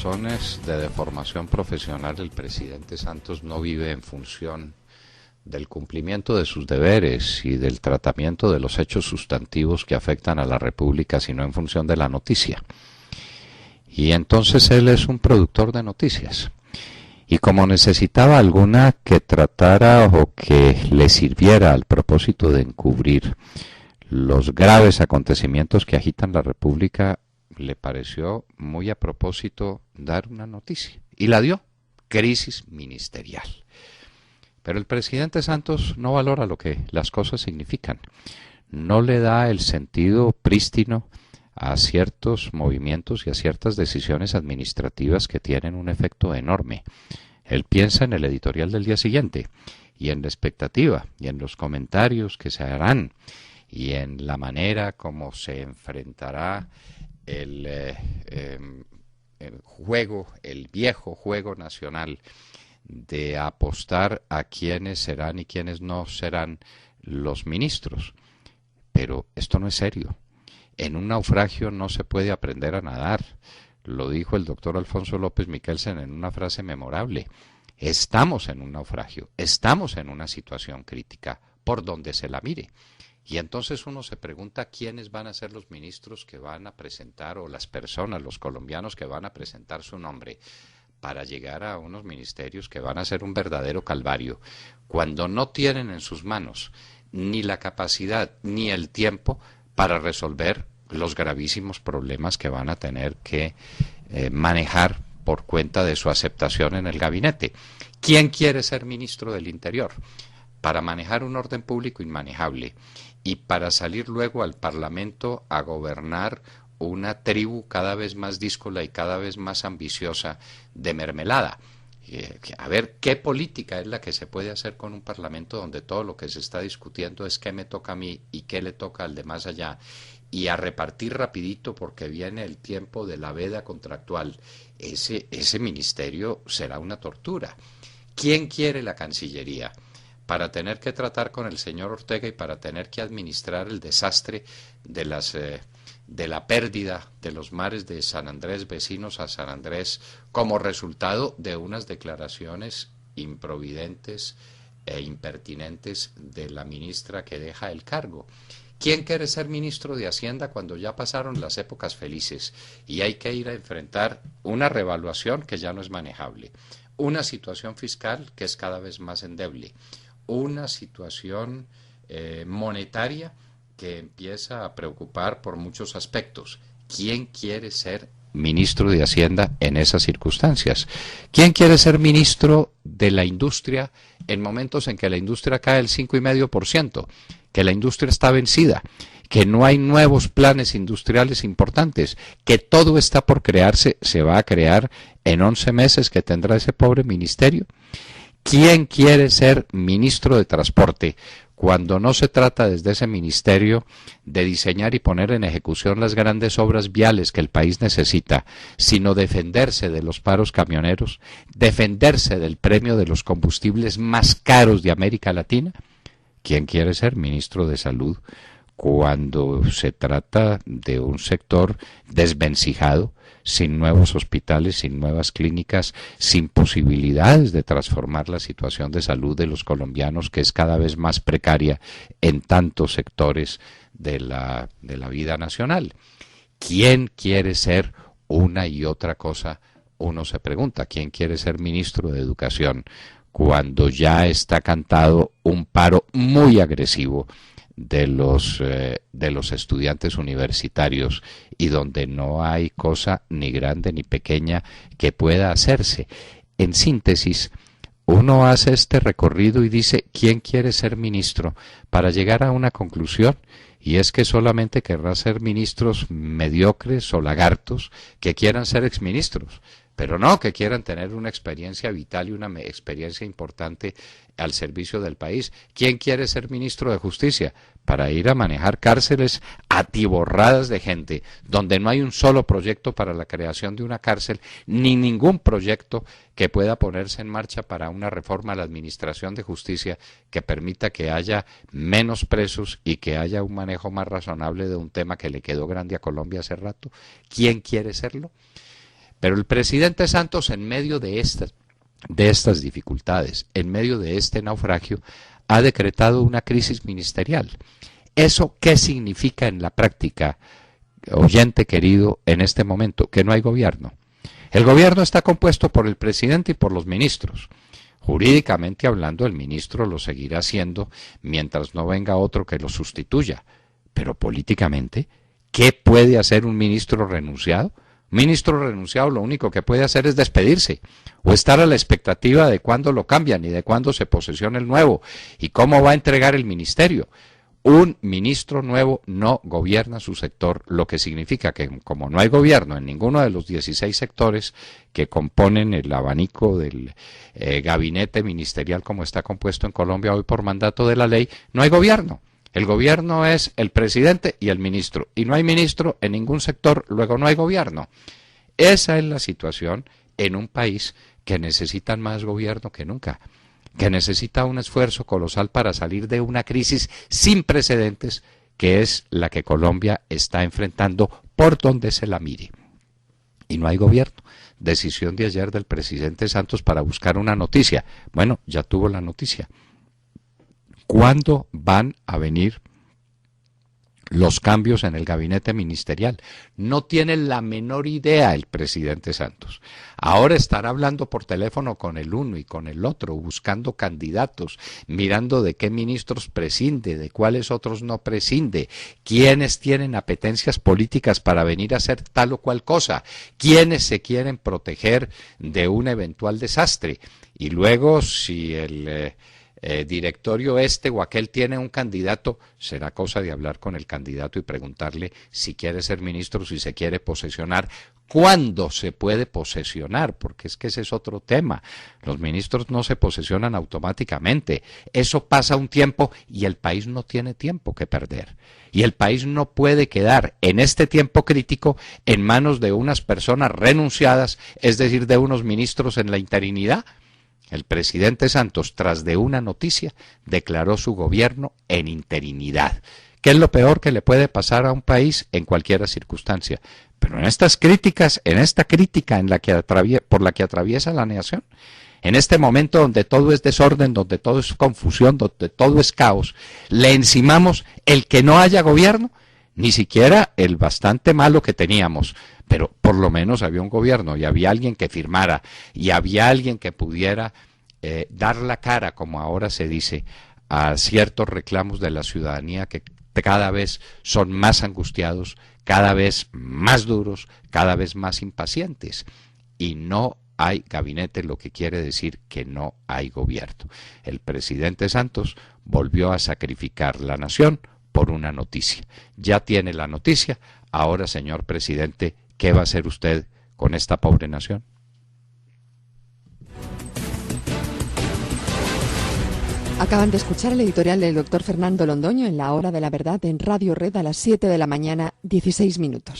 razones de deformación profesional, el presidente Santos no vive en función del cumplimiento de sus deberes y del tratamiento de los hechos sustantivos que afectan a la República, sino en función de la noticia. Y entonces él es un productor de noticias. Y como necesitaba alguna que tratara o que le sirviera al propósito de encubrir los graves acontecimientos que agitan la República, le pareció muy a propósito dar una noticia. Y la dio: crisis ministerial. Pero el presidente Santos no valora lo que las cosas significan. No le da el sentido prístino a ciertos movimientos y a ciertas decisiones administrativas que tienen un efecto enorme. Él piensa en el editorial del día siguiente, y en la expectativa, y en los comentarios que se harán, y en la manera como se enfrentará el juego, el viejo juego nacional de apostar a quiénes serán y quiénes no serán los ministros. Pero esto no es serio. En un naufragio no se puede aprender a nadar. Lo dijo el doctor Alfonso López Michelsen en una frase memorable. Estamos en un naufragio, estamos en una situación crítica, por donde se la mire. Y entonces uno se pregunta quiénes van a ser los ministros que van a presentar, o las personas, los colombianos que van a presentar su nombre para llegar a unos ministerios que van a ser un verdadero calvario, cuando no tienen en sus manos ni la capacidad ni el tiempo para resolver los gravísimos problemas que van a tener que manejar por cuenta de su aceptación en el gabinete. ¿Quién quiere ser ministro del Interior? Para manejar un orden público inmanejable y para salir luego al Parlamento a gobernar una tribu cada vez más díscola y cada vez más ambiciosa de mermelada. A ver, ¿qué política es la que se puede hacer con un Parlamento donde todo lo que se está discutiendo es qué me toca a mí y qué le toca al de más allá? Y a repartir rapidito porque viene el tiempo de la veda contractual. Ese ministerio será una tortura. ¿Quién quiere la Cancillería? Para tener que tratar con el señor Ortega y para tener que administrar el desastre de la pérdida de los mares de San Andrés, vecinos a San Andrés, como resultado de unas declaraciones improvidentes e impertinentes de la ministra que deja el cargo. ¿Quién quiere ser ministro de Hacienda cuando ya pasaron las épocas felices y hay que ir a enfrentar una revaluación que ya no es manejable, una situación fiscal que es cada vez más endeble, una situación monetaria que empieza a preocupar por muchos aspectos? ¿Quién quiere ser ministro de Hacienda en esas circunstancias? ¿Quién quiere ser ministro de la industria en momentos en que la industria cae el 5,5%, que la industria está vencida, que no hay nuevos planes industriales importantes, que todo está por crearse, se va a crear en 11 meses que tendrá ese pobre ministerio? ¿Quién quiere ser ministro de Transporte cuando no se trata desde ese ministerio de diseñar y poner en ejecución las grandes obras viales que el país necesita, sino defenderse de los paros camioneros, defenderse del premio de los combustibles más caros de América Latina? ¿Quién quiere ser ministro de Salud cuando se trata de un sector desvencijado, sin nuevos hospitales, sin nuevas clínicas, sin posibilidades de transformar la situación de salud de los colombianos, que es cada vez más precaria en tantos sectores de la vida nacional? ¿Quién quiere ser una y otra cosa? Uno se pregunta, ¿quién quiere ser ministro de Educación cuando ya está cantado un paro muy agresivo de los estudiantes universitarios y donde no hay cosa ni grande ni pequeña que pueda hacerse? En síntesis, uno hace este recorrido y dice, ¿quién quiere ser ministro? Para llegar a una conclusión, y es que solamente querrá ser ministros mediocres o lagartos que quieran ser exministros, pero no que quieran tener una experiencia vital y una experiencia importante al servicio del país. ¿Quién quiere ser ministro de Justicia? Para ir a manejar cárceles atiborradas de gente, donde no hay un solo proyecto para la creación de una cárcel, ni ningún proyecto que pueda ponerse en marcha para una reforma a la administración de justicia que permita que haya menos presos y que haya un manejo más razonable de un tema que le quedó grande a Colombia hace rato. ¿Quién quiere serlo? Pero el presidente Santos, en medio de estas dificultades, en medio de este naufragio, ha decretado una crisis ministerial. ¿Eso qué significa en la práctica, oyente querido, en este momento? Que no hay gobierno. El gobierno está compuesto por el presidente y por los ministros. Jurídicamente hablando, el ministro lo seguirá haciendo mientras no venga otro que lo sustituya. Pero políticamente, ¿qué puede hacer un ministro renunciado? Un ministro renunciado lo único que puede hacer es despedirse o estar a la expectativa de cuándo lo cambian y de cuándo se posesiona el nuevo y cómo va a entregar el ministerio. Un ministro nuevo no gobierna su sector, lo que significa que como no hay gobierno en ninguno de los 16 sectores que componen el abanico del gabinete ministerial como está compuesto en Colombia hoy por mandato de la ley, no hay gobierno. El gobierno es el presidente y el ministro, y no hay ministro en ningún sector, luego no hay gobierno. Esa es la situación en un país que necesita más gobierno que nunca, que necesita un esfuerzo colosal para salir de una crisis sin precedentes, que es la que Colombia está enfrentando por donde se la mire. Y no hay gobierno. Decisión de ayer del presidente Santos para buscar una noticia. Bueno, ya tuvo la noticia. ¿Cuándo van a venir los cambios en el gabinete ministerial? No tiene la menor idea el presidente Santos. Ahora estará hablando por teléfono con el uno y con el otro, buscando candidatos, mirando de qué ministros prescinde, de cuáles otros no prescinde, quiénes tienen apetencias políticas para venir a hacer tal o cual cosa, quiénes se quieren proteger de un eventual desastre. Y luego, si el directorio este o aquel tiene un candidato, será cosa de hablar con el candidato y preguntarle si quiere ser ministro, si se quiere posesionar, cuándo se puede posesionar, porque es que ese es otro tema. Los ministros no se posesionan automáticamente, eso pasa un tiempo y el país no tiene tiempo que perder. Y el país no puede quedar en este tiempo crítico en manos de unas personas renunciadas, es decir, de unos ministros en la interinidad. El presidente Santos, tras de una noticia, declaró su gobierno en interinidad, que es lo peor que le puede pasar a un país en cualquier circunstancia. Pero en estas críticas, en esta crítica por la que atraviesa la nación, en este momento donde todo es desorden, donde todo es confusión, donde todo es caos, le encimamos el que no haya gobierno, ni siquiera el bastante malo que teníamos, pero por lo menos había un gobierno y había alguien que firmara y había alguien que pudiera dar la cara, como ahora se dice, a ciertos reclamos de la ciudadanía que cada vez son más angustiados, cada vez más duros, cada vez más impacientes. Y no hay gabinete, lo que quiere decir que no hay gobierno. El presidente Santos volvió a sacrificar la nación por una noticia. Ya tiene la noticia. Ahora, señor presidente, ¿qué va a hacer usted con esta pobre nación? Acaban de escuchar el editorial del doctor Fernando Londoño en La Hora de la Verdad en Radio Red a las 7 de la mañana, 16 minutos.